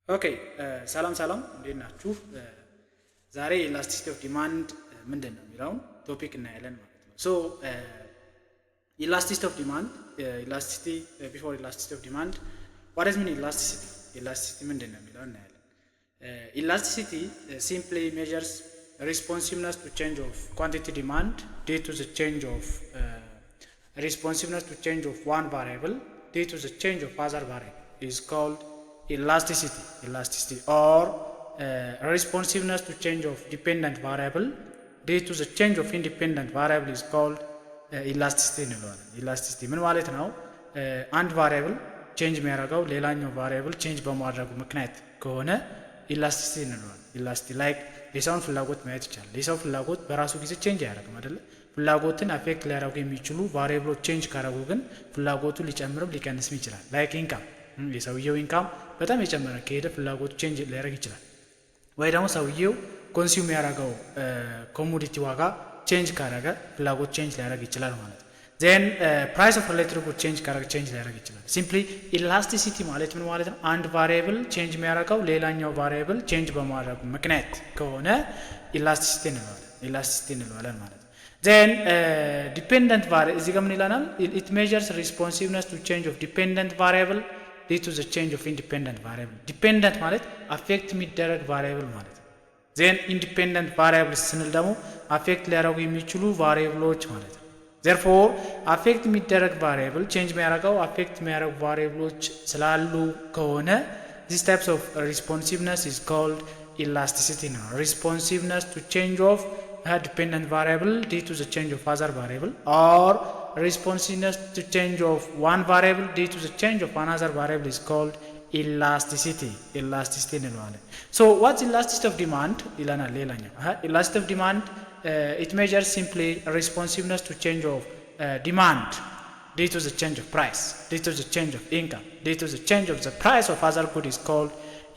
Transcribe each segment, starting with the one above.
ኦኬ ሰላም እንዴት ናችሁ? ዛሬ ኢላስቲሲቲ ኦፍ ዲማንድ ምንድነው የሚለው ቶፒክ እናያለን ማለት ነው። ሶ ኢላስቲሲቲ ኦፍ ዲማንድ ቢፎር ኢላስቲሲቲ ኦፍ ዲማንድ what does mean ኢላስቲሲቲ ምንድነው የሚለው እናያለን። ኢላስቲሲቲ simply measures responsiveness to change of quantity demand due to the change of responsiveness to change of one variable due to the change of other variable is called elasticity or responsiveness to change of dependent variable due to the change of independent variable is called elasticity እንለዋለን። elasticity ምን ማለት ነው? አንድ variable change የሚያደርገው ሌላኛው variable change በማድረጉ ምክንያት ከሆነ elasticity እንለዋለን። elasticity like የሰውን ፍላጎት ማየት ይቻላል። የሰው ፍላጎት በራሱ ጊዜ change አያደርግም አይደለ? ፍላጎትን አፌክት ሊያደርጉ የሚችሉ variableዎች change ካደረጉ ግን ፍላጎቱ ሊጨምርም ሊቀንስም ይችላል። like income የሰውየው ኢንካም በጣም የጨመረ ከሄደ ፍላጎቱ ቼንጅ ሊያደርግ ይችላል። ወይ ደግሞ ሰውየው ኮንሱም ያደረገው ኮሞዲቲ ዋጋ ቼንጅ ካደረገ ፍላጎት ቼንጅ ሊያደርግ ይችላል ማለት ነው። ዜን ፕራይስ ኦፍ ኤሌክትሪክ ጉድ ቼንጅ ካደረገ ቼንጅ ሊያደርግ ይችላል። ሲምፕሊ ኢላስቲሲቲ ማለት ምን ማለት ነው? አንድ ቫሪያብል ቼንጅ የሚያደርገው ሌላኛው ቫሪያብል ቼንጅ በማድረጉ ምክንያት ከሆነ ኢላስቲሲቲ እንለዋለን ማለት ነው። ዜን ዲፔንደንት ቫሪያብል እዚህ ጋር ምን ይላናል? ኢት ሜዠርስ ሪስፖንሲቭነስ ቱ ቼንጅ ኦፍ ዲፔንደንት ቫሪያብል due to the change of independent variable dependent ማለት affect የሚደረግ variable ማለት ነው። then independent variable ስንል ደግሞ affect ሊያደርጉ የሚችሉ variableዎች ማለት ነው። therefore affect የሚደረግ variable change የሚያደርገው affect የሚያደርጉ variableዎች ስላሉ ከሆነ this types of responsiveness is called elasticity ነው። responsiveness to change of a dependent variable due to the change of other variable or responsiveness to change of one variable due to the change of another variable is called elasticity እንለዋለን። so what's elasticity of demand ይለናል ሌላኛው elasticity of demand it measures simply responsiveness to change of demand due to the change of price due to the change of income due to the change of the price of other good is called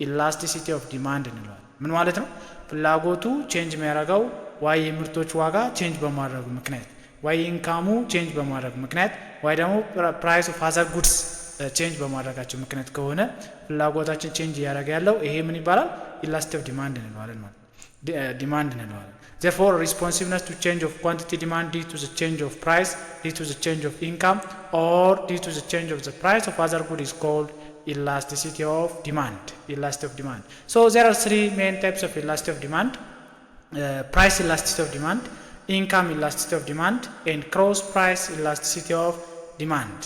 elasticity of demand እንለዋለን። ምን ማለት ነው? ፍላጎቱ ቼንጅ የሚያደርገው ዋይ የምርቶች ዋጋ ቼንጅ በማድረጉ ምክንያት ዋይ ኢንካሙ ቼንጅ በማድረጉ ምክንያት ዋይ ደግሞ ፕራይስ ኦፍ አዘር ጉድስ ቼንጅ በማድረጋቸው ምክንያት ከሆነ ፍላጎታችን ቼንጅ እያደረገ ያለው ይሄ ምን ይባላል? ኢላስቲሲቲ ኦፍ ዲማንድ እንለዋለን ማለት ዲማንድ እንለዋለን። therefore responsiveness to change of quantity demand due to the change of price due to the change of income or due to the change of the price of other good is called elasticity of demand. So there are three main types of elasticity of demand: price elasticity of demand, income elasticity of demand, and cross price elasticity of demand.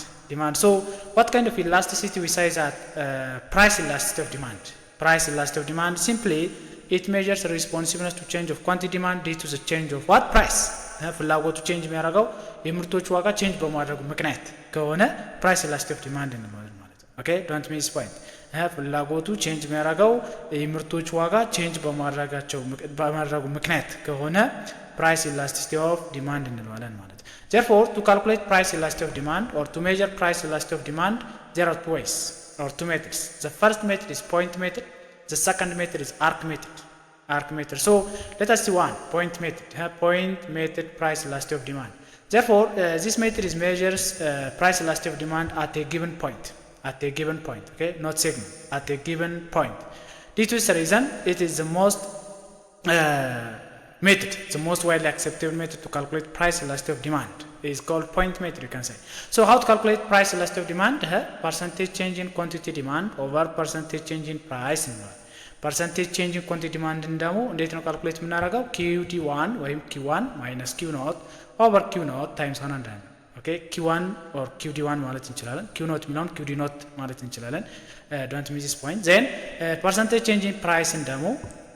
So what kind of elasticity we say that price elasticity of demand simply it measures the responsiveness to change of quantity demand due to the change of what price ፍላጎቱ ቼንጅ የሚያደርገው የምርቶች ዋጋ ቼንጅ በማድረጉ ምክንያት ከሆነ ፕራይስ elasticity of demand እንለዋለን ማለት ነው። ኦኬ ዶንት ሚስ ፖይንት ፍላጎቱ ቼንጅ የሚያደርገው የምርቶች ዋጋ ቼንጅ በማድረጉ ምክንያት ከሆነ price elasticity of demand እንለዋለን ማለት ነው። therefore to calculate price elasticity of demand or to measure price elasticity of demand there are two ways or two methods. The first method is point method, the second method is arc method. So let us see one point method price elasticity of demand. Therefore this method is measures price elasticity of demand at a given point, okay, not segment, at a given point. Due to this reason it is the most widely accepted method to calculate price elasticity of demand is called point method, you can say. So how to calculate price elasticity of demand? Percentage change in quantity demand over percentage change in price እንለዋለን። percentage change in quantity demand ደግሞ እንዴት ነው ካልኩሌት የምናደርገው? QD1 ወይም Q1 minus Q naught over Q naught times 100 ነው። ኦኬ Q1 or QD1 ማለት እንችላለን። Q naught የሚለውን QD naught ማለት እንችላለን። don't miss this point. then percentage change in price ደግሞ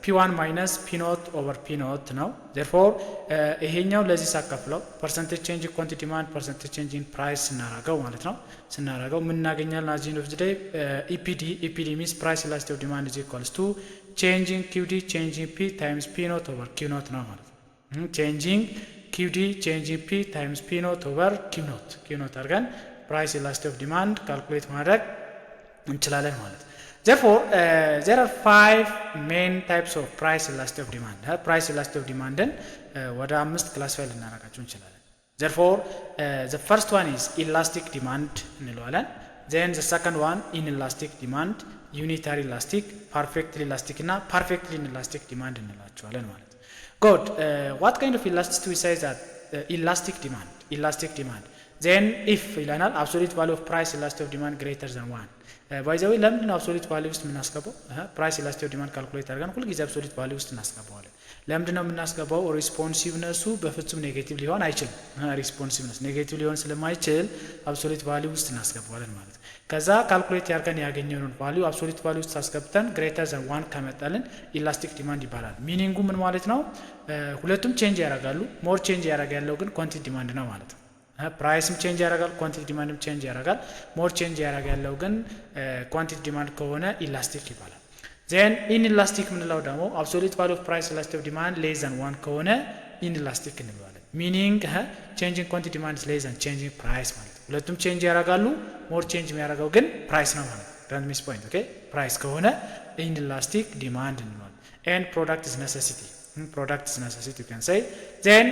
P1 minus P naught over P naught ነው። therefore ይሄኛው ለዚህ ሳካፍለው percentage change in quantity demand percentage change in price ስናደርገው ማለት ነው። ስናደርገው ምን እናገኛለን? at the end of the day EPD means price elasticity of demand is equals to changing QD changing P times P naught over Q naught ነው ማለት ነው። changing QD changing P times P naught over Q naught አድርገን price elasticity of demand ካልኩሌት ማድረግ እንችላለን ማለት ነው። therefore there are five main types of price elasticity of demand. price elasticity of demand ወደ አምስት ክላሲፋይ ልናደርጋቸው እንችላለን። therefore the first one is elastic demand እንለዋለን። then the second one inelastic demand, unitary elastic, perfectly elastic እና perfectly inelastic demand እንላቸዋለን ማለት ነው። good what kind of elasticity we say that elastic demand then if ይለናል absolute value of price elasticity of demand greater than 1 by the way ለምንድን ነው absolute value ውስጥ የምናስገባው price elasticity of demand calculate አድርገን ሁሉ ጊዜ absolute value ውስጥ እናስገባዋለን ለምንድን ነው የምናስገባው ሪስፖንሲቭነሱ በፍጹም ኔጌቲቭ ሊሆን አይችልም ሪስፖንሲቭነስ ኔጌቲቭ ሊሆን ስለማይችል absolute value ውስጥ እናስገባዋለን ማለት ነው ከዛ ካልኩሌት ያርገን ያገኘነውን ቫልዩ absolute value ውስጥ አስገብተን greater than 1 ከመጣልን elastic demand ይባላል ሚኒንጉ ምን ማለት ነው ሁለቱም ቼንጅ ያደርጋሉ ሞር ቼንጅ ያደርጋለው ግን ኳንቲቲ ዲማንድ ነው ማለት ነው ፕራይስም ቼንጅ ያደርጋል ኳንቲቲ ዲማንድም ቼንጅ ያደርጋል ሞር ቼንጅ ያደርጋለው ግን ኳንቲቲ ዲማንድ ከሆነ ኢላስቲክ ይባላል then inelastic ምንለው ደግሞ absolute value of price elasticity of demand less than 1 ከሆነ inelastic እንለዋለን meaning changing quantity demand is less than changing price ማለት ነው ሁለቱም ቼንጅ ያደርጋሉ ሞር ቼንጅ የሚያደርገው ግን ፕራይስ ነው ማለት ነው don't miss point okay ፕራይስ ከሆነ inelastic demand እንለዋለን and product is necessity you can say then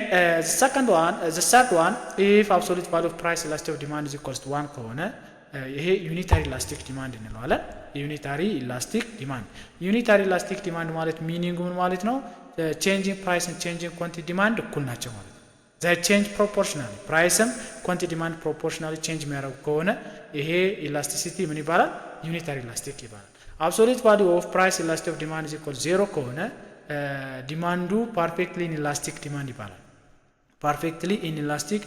the third one if absolute value of price elasticity of demand is equals to 1 ከሆነ ይሄ ዩኒታሪ ኢላስቲክ ዲማንድ እንለዋለን ዩኒታሪ ኢላስቲክ ዲማንድ ማለት ሚኒንጉ ምን ማለት ነው changing price and changing quantity demand እኩል ናቸው ማለት ነው they change proportionally priceም quantity demand proportionally change የሚያደርጉ ከሆነ ይሄ ኢላስቲሲቲ ምን ይባላል ዩኒታሪ ኢላስቲክ ይባላል absolute value of price elasticity of demand is equal 0 ከሆነ ዲማንዱ perfectly inelastic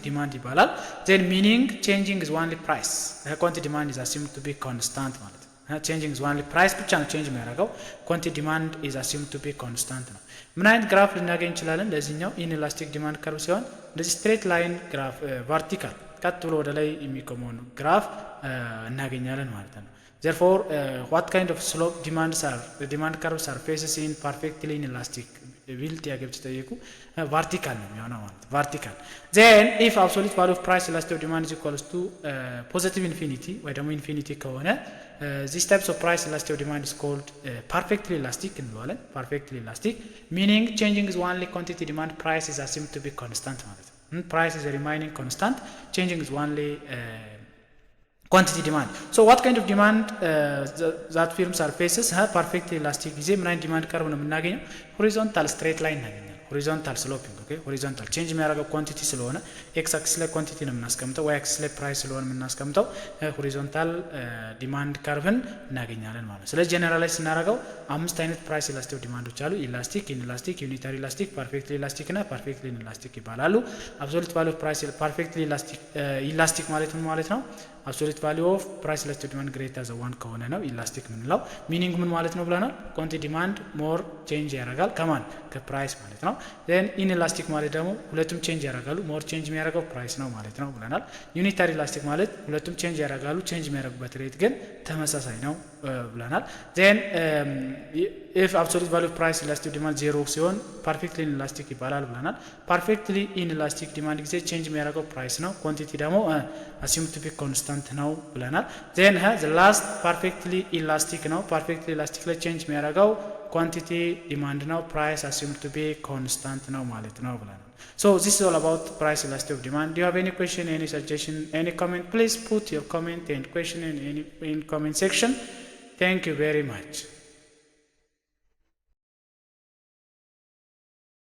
demand ይባላል then meaning changing is only price quantity demand is assumed to be constant ማለት ነው changing is only price ብቻ ነው change የሚያደርገው quantity demand is assumed to be constant ነው ምን አይነት ግራፍ ልናገኝ እንችላለን ለዚህኛው inelastic demand curve ሲሆን እንደዚህ straight line ግራፍ vertical ቀጥ ብሎ ወደ ላይ የሚቆመው ግራፍ እናገኛለን ማለት ነው therefore what kind of slope demand curves are faces in perfectly inelastic will ጥያቄዎች ተጠየቁ vertical ነው የሚሆነው ማለት vertical then if absolute value of price elasticity of demand is equals to positive infinity ወይ ደግሞ infinity ከሆነ this types of price elasticity of demand is called perfectly elastic እንለዋለን perfectly elastic meaning changing is only quantity demand price is assumed to be constant ማለት ነው price is remaining constant changing is only quantity demand so what kind of demand that firms are faces perfectly elastic ጊዜ ምን አይነት ዲማንድ ከርቭ ነው የምናገኘው horizontal straight line እናገኛለን horizontal sloping okay horizontal change የሚያደርገው quantity ስለሆነ x axis ላይ quantity ነው የምናስቀምጠው y axis ላይ price ስለሆነ የምናስቀምጠው horizontal demand curve እናገኛለን ማለት ነው ስለዚህ ጀነራላይዝ ስናደርገው አምስት አይነት price elastic ዲማንዶች አሉ elastic inelastic unitary elastic perfectly elastic እና perfectly inelastic ይባላሉ absolute value of price perfectly elastic ማለት ምን ማለት ነው absolute value of price elastic demand greater than 1 ከሆነ ነው elastic ምንለው meaning ምን ማለት ነው ብለናል quantity demand more change ያደርጋል ከማን ከፕራይስ ማለት ነው then inelastic ማለት ደግሞ ሁለቱም change ያደርጋሉ more change የሚያደርገው ፕራይስ ነው ማለት ነው ብለናል unitary elastic ማለት ሁለቱም change ያደርጋሉ change የሚያደርጉበት ሬት ግን ተመሳሳይ ነው ብለናል then if absolute value of price elastic demand 0 ሲሆን perfectly inelastic ይባላል ብለናል perfectly inelastic demand ጊዜ change የሚያደርገው ፕራይስ ነው quantity ደግሞ assumed to be constant ነው ብለናል then the last perfectly elastic ነው perfectly elastic ላይ change የሚያደርገው quantity demand ነው price assumed to be constant ነው ማለት ነው ብለናል so this is all about price elasticity of demand do you have any question any suggestion any comment please put your comment and question in comment section thank you very much